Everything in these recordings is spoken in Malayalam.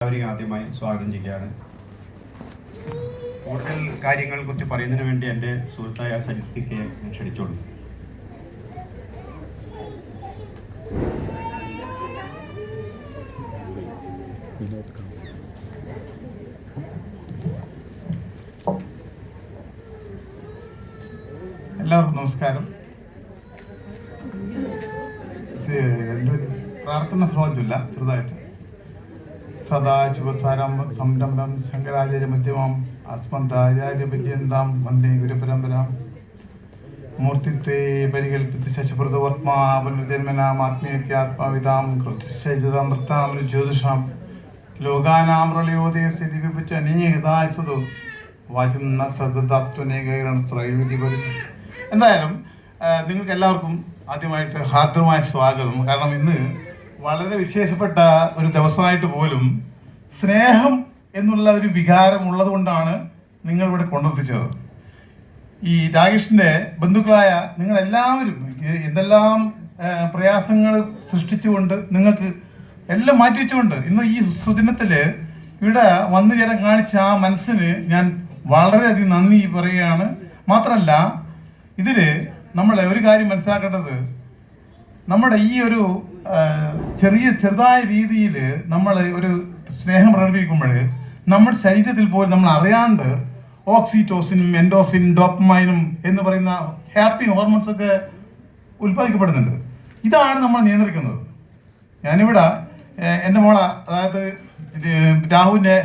എല്ലാവരെയും ആദ്യമായി സ്വാഗതം ചെയ്യുകയാണ്. കൂടുതൽ കാര്യങ്ങളെ കുറിച്ച് പറയുന്നതിന് വേണ്ടി എൻ്റെ സുഹൃത്തായ സജിത്തിക്ക് ഞാൻ ക്ഷണിച്ചോളൂ. എല്ലാവർക്കും നമസ്കാരം. പ്രാർത്ഥന ശ്ലോകമില്ല, ചെറുതായിട്ട്. സദാശിവസാരാംബം സംരംഭം ശങ്കരാചാര്യ മധ്യമം അസ്മന്താചാര്യപര്യന്താം വന്ദേ ഗുരുപരമ്പരാം മൂർത്തിത്വേ പരികൽപ്പിത ശശിപ്രതവർമാപുനർജന്മനാമാത്മീയത്യാത്മാവിതാം കൃത്യശൈജതാമൃത്താം ജ്യോതിഷാം ലോകാനാം പ്രളയോദയ സ്ഥിതി വിഭുച്ച അനേകതാസുതോ വാചം ന സദാത്വനേകരണത്രയുതി വരും. എന്തായാലും നിങ്ങൾക്ക് എല്ലാവർക്കും ആദ്യമായിട്ട് ഹാർദമായ സ്വാഗതം. കാരണം ഇന്ന് വളരെ വിശേഷപ്പെട്ട ഒരു ദിവസമായിട്ട് പോലും സ്നേഹം എന്നുള്ള ഒരു വികാരം ഉള്ളത് കൊണ്ടാണ് നിങ്ങളിവിടെ കൊണ്ടെത്തിച്ചത്. ഈ രാകേഷിൻ്റെ ബന്ധുക്കളായ നിങ്ങളെല്ലാവരും എന്തെല്ലാം പ്രയാസങ്ങൾ സൃഷ്ടിച്ചുകൊണ്ട് നിങ്ങൾക്ക് എല്ലാം മാറ്റിവെച്ചുകൊണ്ട് ഇന്ന് ഈ സുദിനത്തിൽ ഇവിടെ വന്നു ചേരാൻ കാണിച്ച ആ മനസ്സിന് ഞാൻ വളരെയധികം നന്ദി പറയുകയാണ്. മാത്രമല്ല, ഇതിൽ നമ്മൾ ഒരു കാര്യം മനസ്സിലാക്കേണ്ടത്, നമ്മുടെ ഈ ഒരു ചെറുതായ രീതിയിൽ നമ്മൾ ഒരു സ്നേഹം പ്രകടിപ്പിക്കുമ്പോൾ നമ്മുടെ ശരീരത്തിൽ പോലും നമ്മൾ അറിയാണ്ട് ഓക്സിറ്റോസിനും എൻഡോഫിൻ ഡോപ്പമൈനും എന്ന് പറയുന്ന ഹാപ്പി ഹോർമോൺസ് ഒക്കെ ഉൽപ്പാദിക്കപ്പെടുന്നുണ്ട്. ഇതാണ് നമ്മൾ നിയന്ത്രിക്കുന്നത്. ഞാനിവിടെ എൻ്റെ മോളെ, അതായത് രാഹുവിൻ്റെ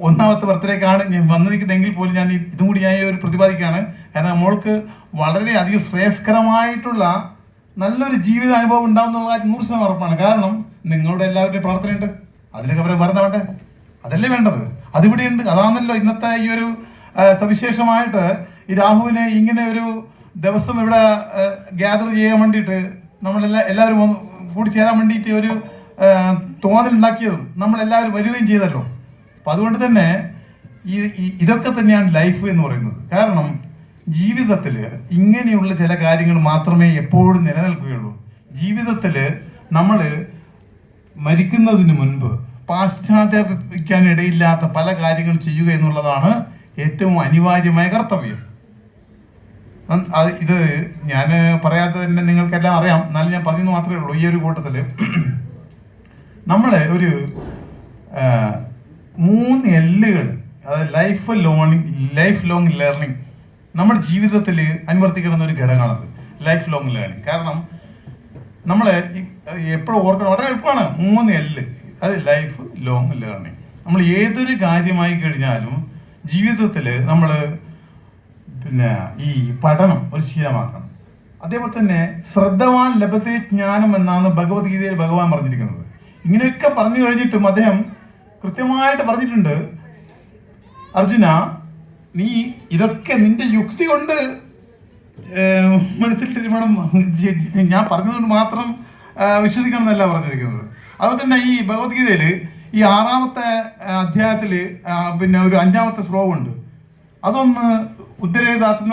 1ാമത്തെ ബർത്ത്ഡേക്കാണ് ഞാൻ വന്നിരിക്കുന്നതെങ്കിൽ പോലും ഞാൻ ഇതും കൂടി ഞാൻ ഒരു പ്രതിപാദിക്കുകയാണ്. കാരണം മോൾക്ക് വളരെയധികം ശ്രേയസ്കരമായിട്ടുള്ള നല്ലൊരു ജീവിതാനുഭവം ഉണ്ടാവും എന്നുള്ള കാര്യം 100% ഉറപ്പാണ്. കാരണം നിങ്ങളുടെ എല്ലാവരുടെയും പ്രാർത്ഥനയുണ്ട്, അതിലൊക്കെ അവരെ വേണ്ടേ, അതല്ലേ വേണ്ടത്, അതിവിടെയുണ്ട്. അതാണല്ലോ ഇന്നത്തെ ഈ ഒരു സവിശേഷമായിട്ട് ഈ രാഹുവിനെ ഇങ്ങനെ ഒരു ദിവസം ഇവിടെ ഗ്യാദർ ചെയ്യാൻ വേണ്ടിയിട്ട് എല്ലാവരും കൂടി ചേരാൻ വേണ്ടിയിട്ട് ഒരു തോന്നലുണ്ടാക്കിയതും നമ്മളെല്ലാവരും വരികയും ചെയ്തല്ലോ. അപ്പം അതുകൊണ്ട് തന്നെ ഇതൊക്കെ തന്നെയാണ് ലൈഫ് എന്ന് പറയുന്നത്. കാരണം ജീവിതത്തിൽ ഇങ്ങനെയുള്ള ചില കാര്യങ്ങൾ മാത്രമേ എപ്പോഴും നിലനിൽക്കുകയുള്ളൂ. ജീവിതത്തിൽ നമ്മൾ മരിക്കുന്നതിന് മുൻപ് പാശ്ചാത്യപിക്കാനിടയില്ലാത്ത പല കാര്യങ്ങൾ ചെയ്യുക എന്നുള്ളതാണ് ഏറ്റവും അനിവാര്യമായ കർത്തവ്യം. ഇത് ഞാൻ പറയാതെ തന്നെ നിങ്ങൾക്കെല്ലാം അറിയാം, എന്നാലും ഞാൻ പറഞ്ഞെന്ന് മാത്രമേ ഉള്ളൂ. ഈ ഒരു കൂട്ടത്തിൽ നമ്മൾ ഒരു 3 എല്ലുകൾ, അതായത് ലൈഫ് ലോങ് ലേണിംഗ് നമ്മുടെ ജീവിതത്തിൽ അനുവർത്തിക്കണം ഒരു ഘടകമാണത്, ലൈഫ് ലോങ് ലേണിംഗ്. കാരണം നമ്മൾ എപ്പോഴും ഓർക്കണം, വളരെ എളുപ്പമാണ്. 3 എല്ല്, അത് ലൈഫ് ലോങ് ലേണിംഗ്. നമ്മൾ ഏതൊരു കാര്യമായി കഴിഞ്ഞാലും ജീവിതത്തിൽ നമ്മൾ ഈ പഠനം ഒരു ശീലമാക്കണം. അതേപോലെ തന്നെ ശ്രദ്ധവാൻ ലഭത്തെ ജ്ഞാനം എന്നാണ് ഭഗവത്ഗീതയിൽ ഭഗവാൻ പറഞ്ഞിരിക്കുന്നത്. ഇങ്ങനെയൊക്കെ പറഞ്ഞു കഴിഞ്ഞിട്ടും അദ്ദേഹം കൃത്യമായിട്ട് പറഞ്ഞിട്ടുണ്ട്, അർജുന, നീ ഇതൊക്കെ നിന്റെ യുക്തി കൊണ്ട് മനസ്സിലിട്ട് വേണം, ഞാൻ പറഞ്ഞതുകൊണ്ട് മാത്രം വിശ്വസിക്കണം എന്നല്ല പറഞ്ഞിരിക്കുന്നത്. അതുപോലെ തന്നെ ഈ ഭഗവത്ഗീതയിൽ ഈ 6ാമത്തെ അധ്യായത്തിൽ ഒരു 5ാമത്തെ ശ്ലോകമുണ്ട്. അതൊന്ന് ഉദ്ധരേത് ആത്മ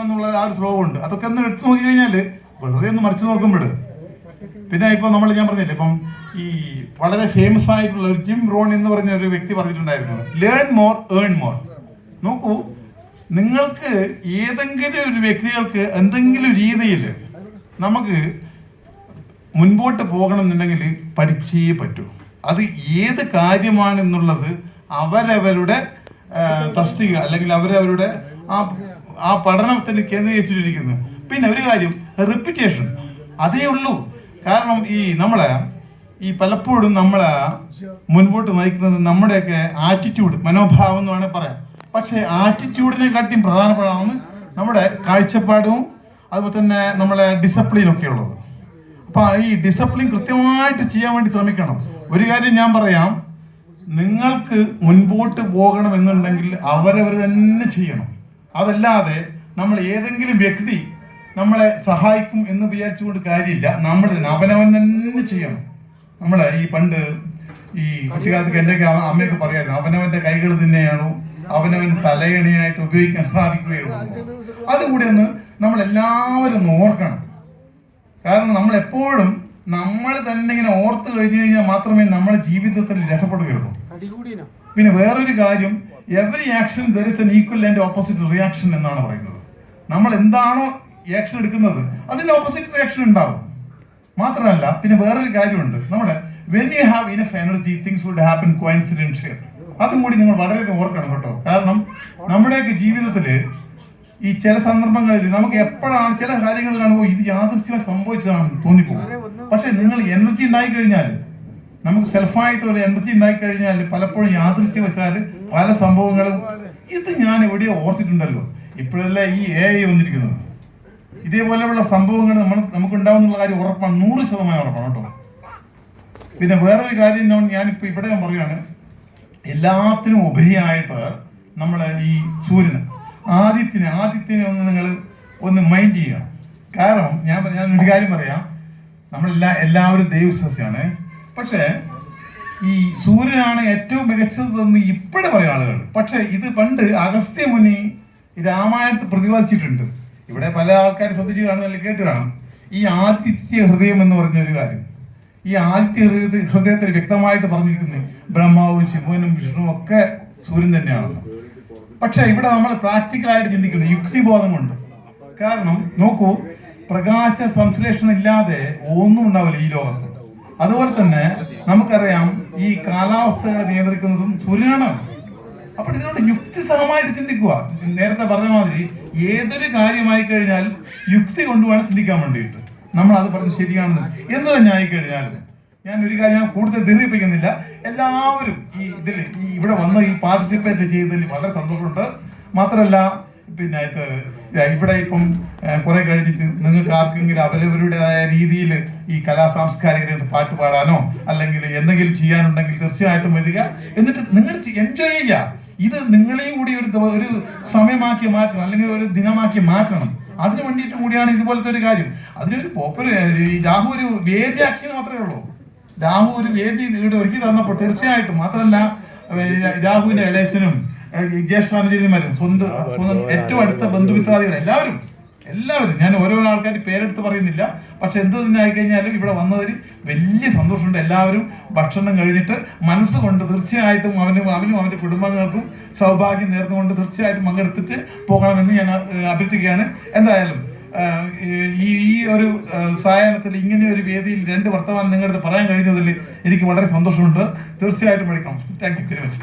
എന്നുള്ള ആ ഒരു ശ്ലോകമുണ്ട്. അതൊക്കെ ഒന്ന് എടുത്തു നോക്കി കഴിഞ്ഞാൽ വെറുതെ ഒന്ന് മറിച്ച് നോക്കുമ്പോൾ പിന്നെ ഇപ്പം ഞാൻ പറഞ്ഞില്ലേ, ഇപ്പം ഈ വളരെ ഫേമസ് ആയിട്ടുള്ള ഒരു ജിം റോൺ എന്ന് പറഞ്ഞ ഒരു വ്യക്തി പറഞ്ഞിട്ടുണ്ടായിരുന്നു, ലേൺ മോർ ഏൺ മോർ. നോക്കൂ, നിങ്ങൾക്ക് ഏതെങ്കിലും ഒരു വ്യക്തികൾക്ക് എന്തെങ്കിലും രീതിയിൽ നമുക്ക് മുൻപോട്ട് പോകണമെന്നുണ്ടെങ്കിൽ പഠിച്ചേ പറ്റൂ. അത് ഏത് കാര്യമാണെന്നുള്ളത് അവരവരുടെ തസ്തിക അല്ലെങ്കിൽ അവരവരുടെ ആ പഠനത്തിന് കേന്ദ്രീകരിച്ചിരിക്കുന്നു. പിന്നെ ഒരു കാര്യം, റിപ്പീറ്റേഷൻ, അതേ ഉള്ളൂ. കാരണം പലപ്പോഴും നമ്മളെ മുൻപോട്ട് നയിക്കുന്നത് നമ്മുടെയൊക്കെ ആറ്റിറ്റ്യൂഡ്, മനോഭാവം എന്ന് വേണമെങ്കിൽ പറയാം. പക്ഷേ ആറ്റിറ്റ്യൂഡിനെക്കാട്ടിയും പ്രധാനപ്പെടാണ് നമ്മുടെ കാഴ്ചപ്പാടും അതുപോലെ തന്നെ നമ്മളെ ഡിസിപ്ലിനൊക്കെ ഉള്ളത്. അപ്പം ഈ ഡിസിപ്ലിൻ കൃത്യമായിട്ട് ചെയ്യാൻ വേണ്ടി ശ്രമിക്കണം. ഒരു കാര്യം ഞാൻ പറയാം, നിങ്ങൾക്ക് മുൻപോട്ട് പോകണം എന്നുണ്ടെങ്കിൽ അവരവർ തന്നെ ചെയ്യണം. അതല്ലാതെ നമ്മൾ ഏതെങ്കിലും വ്യക്തി നമ്മളെ സഹായിക്കും എന്ന് വിചാരിച്ചുകൊണ്ട് കാര്യമില്ല. നമ്മൾ അവനവൻ തന്നെ ചെയ്യണം. ഈ പണ്ട് ഈ കുട്ടിക്കാലത്ത് എൻ്റെ അമ്മയൊക്കെ പറയായിരുന്നു, അവനവൻ്റെ കൈകൾ തന്നെയാണോ അവനവന് തലയണിയായിട്ട് ഉപയോഗിക്കാൻ സാധിക്കുകയുള്ളൂ. അതുകൂടി ഒന്ന് നമ്മളെല്ലാവരും ഓർക്കണം. കാരണം നമ്മൾ എപ്പോഴും നമ്മൾ തന്നെ ഇങ്ങനെ ഓർത്ത് കഴിഞ്ഞു കഴിഞ്ഞാൽ മാത്രമേ നമ്മുടെ ജീവിതത്തിൽ രക്ഷപ്പെടുകയുള്ളൂ. പിന്നെ വേറൊരു കാര്യം, every action there is an equal and opposite reaction എന്നാണ് പറയുന്നത്. നമ്മൾ എന്താണോ ആക്ഷൻ എടുക്കുന്നത് അതിന്റെ ഓപ്പോസിറ്റ് റിയാക്ഷൻ ഉണ്ടാവും. മാത്രമല്ല പിന്നെ വേറൊരു കാര്യമുണ്ട്, നമ്മുടെ when you have enough energy things would happen coincidental. അതും കൂടി നിങ്ങൾ വളരെ ഓർക്കണം കേട്ടോ. കാരണം നമ്മുടെയൊക്കെ ജീവിതത്തിൽ ഈ ചില സന്ദർഭങ്ങളിൽ നമുക്ക് എപ്പോഴാണ് ചില കാര്യങ്ങൾ കാണുമ്പോൾ ഇത് യാദൃശ്യമായി സംഭവിച്ചതാണെന്ന് തോന്നിപ്പോകും. പക്ഷെ നിങ്ങൾ എനർജി ഉണ്ടായി കഴിഞ്ഞാൽ, നമുക്ക് സെൽഫായിട്ട് ഒരു എനർജി ഉണ്ടായി കഴിഞ്ഞാൽ പലപ്പോഴും യാദൃശ്യവശാൽ പല സംഭവങ്ങളും ഇത് ഞാൻ എവിടെയോ ഓർത്തിട്ടുണ്ടല്ലോ, ഇപ്പോഴല്ലേ ഈ AI വന്നിരിക്കുന്നത്, ഇതേപോലെയുള്ള സംഭവങ്ങൾ നമുക്ക് ഉണ്ടാവുന്നുള്ള കാര്യം ഉറപ്പാണ്, 100% ഉറപ്പാണ് കേട്ടോ. പിന്നെ വേറൊരു കാര്യം ഞാനിപ്പോൾ ഇവിടെ ഞാൻ പറയുകയാണ്, എല്ലാത്തിനും ഉപരിയായിട്ട് നമ്മൾ ഈ സൂര്യന് ആദിത്യനെ നിങ്ങൾ ഒന്ന് മൈൻഡ് ചെയ്യണം. കാരണം ഞാനൊരു കാര്യം പറയാം, എല്ലാവരും ദൈവവിശ്വാസിയാണ്. പക്ഷേ ഈ സൂര്യനാണ് ഏറ്റവും മികച്ചതെന്ന് ഇപ്പോഴും പറയും ആളുകൾ. പക്ഷെ ഇത് പണ്ട് അഗസ്ത്യ മുനി രാമായണത്തിൽ പ്രതിപാദിച്ചിട്ടുണ്ട്. ഇവിടെ പല ആൾക്കാർ ശ്രദ്ധിച്ച് കാണുന്നതിൽ കേട്ട് കാണാം. ഈ ആദിത്യ ഹൃദയം എന്ന് പറഞ്ഞൊരു കാര്യം, ഈ ആദിത്യ ഹൃദയത്തിൽ വ്യക്തമായിട്ട് പറഞ്ഞിരിക്കുന്നത് ബ്രഹ്മാവും ശിവനും വിഷ്ണുവും ഒക്കെ സൂര്യൻ തന്നെയാണെന്ന്. പക്ഷെ ഇവിടെ നമ്മൾ പ്രാക്ടിക്കലായിട്ട് ചിന്തിക്കുന്നത് യുക്തിബോധം കൊണ്ട്. കാരണം നോക്കൂ, പ്രകാശ സംശ്ലേഷണം ഇല്ലാതെ ഒന്നും ഉണ്ടാവില്ല ഈ ലോകത്ത്. അതുപോലെ തന്നെ നമുക്കറിയാം ഈ കാലാവസ്ഥകളെ നിയന്ത്രിക്കുന്നതും സൂര്യനാണ്. അപ്പോൾ ഇതിനോട് യുക്തിസഹമായിട്ട് ചിന്തിക്കുക. നേരത്തെ പറഞ്ഞ മാതിരി ഏതൊരു കാര്യമായി കഴിഞ്ഞാൽ യുക്തി കൊണ്ടുവേണം ചിന്തിക്കാൻ വേണ്ടിയിട്ട്. നമ്മൾ അത് പറഞ്ഞ് ശരിയാണെന്ന് എന്ത് തന്നെ ആയിക്കഴിഞ്ഞാലും ഞാൻ ഒരു കാര്യം കൂടുതൽ ദീർഘിപ്പിക്കുന്നില്ല. എല്ലാവരും ഇവിടെ വന്ന് ഈ പാർട്ടിസിപ്പേറ്റ് ചെയ്തതിൽ വളരെ സന്തോഷമുണ്ട്. മാത്രമല്ല പിന്നെ ഇവിടെ ഇപ്പം കുറെ കഴിഞ്ഞിട്ട് നിങ്ങൾക്ക് ആർക്കെങ്കിലും അവരവരുടേതായ രീതിയിൽ ഈ സാംസ്കാരിക പാട്ട് പാടാനോ അല്ലെങ്കിൽ എന്തെങ്കിലും ചെയ്യാനുണ്ടെങ്കിൽ തീർച്ചയായിട്ടും വരിക. എന്നിട്ട് നിങ്ങൾ എൻജോയ് ചെയ്യുക. ഇത് നിങ്ങളെയും കൂടി ഒരു സമയമാക്കി മാറ്റണം, അല്ലെങ്കിൽ ഒരു ദിനമാക്കി മാറ്റണം. അതിനു വേണ്ടിയിട്ടും കൂടിയാണ് ഇതുപോലത്തെ ഒരു കാര്യം. അതിനൊരു രാഹു ഒരു വേദിയാക്കിയത് മാത്രമേ ഉള്ളൂ. രാഹു ഒരു വേദി ഇവിടെ ഒരുക്കി തന്നപ്പോൾ തീർച്ചയായിട്ടും, മാത്രമല്ല രാഹുവിന്റെ ഇളയച്ചനും ജ്യേഷ്ഠാനുജന്മാരും സ്വന്തം ഏറ്റവും അടുത്ത ബന്ധുമിത്രാദികൾ എല്ലാവരും ഞാൻ ഓരോ ആൾക്കാർ പേരെടുത്ത് പറയുന്നില്ല. പക്ഷെ എന്ത് തന്നെ ആയിക്കഴിഞ്ഞാലും ഇവിടെ വന്നതിൽ വലിയ സന്തോഷമുണ്ട്. എല്ലാവരും ഭക്ഷണം കഴിഞ്ഞിട്ട് മനസ്സുകൊണ്ട് തീർച്ചയായിട്ടും അവനും അവന്റെ കുടുംബങ്ങൾക്കും സൗഭാഗ്യം നേർന്നുകൊണ്ട് തീർച്ചയായിട്ടും പങ്കെടുത്തിട്ട് പോകണമെന്ന് ഞാൻ അഭ്യർത്ഥിക്കുകയാണ്. എന്തായാലും ഈ ഒരു സായാഹ്നത്തിൽ ഇങ്ങനെ ഒരു വേദിയിൽ 2 വർത്തമാനം നിങ്ങളുടെ പറയാൻ കഴിഞ്ഞതിൽ എനിക്ക് വളരെ സന്തോഷമുണ്ട്. തീർച്ചയായിട്ടും വിളിക്കണം. Thank you very much.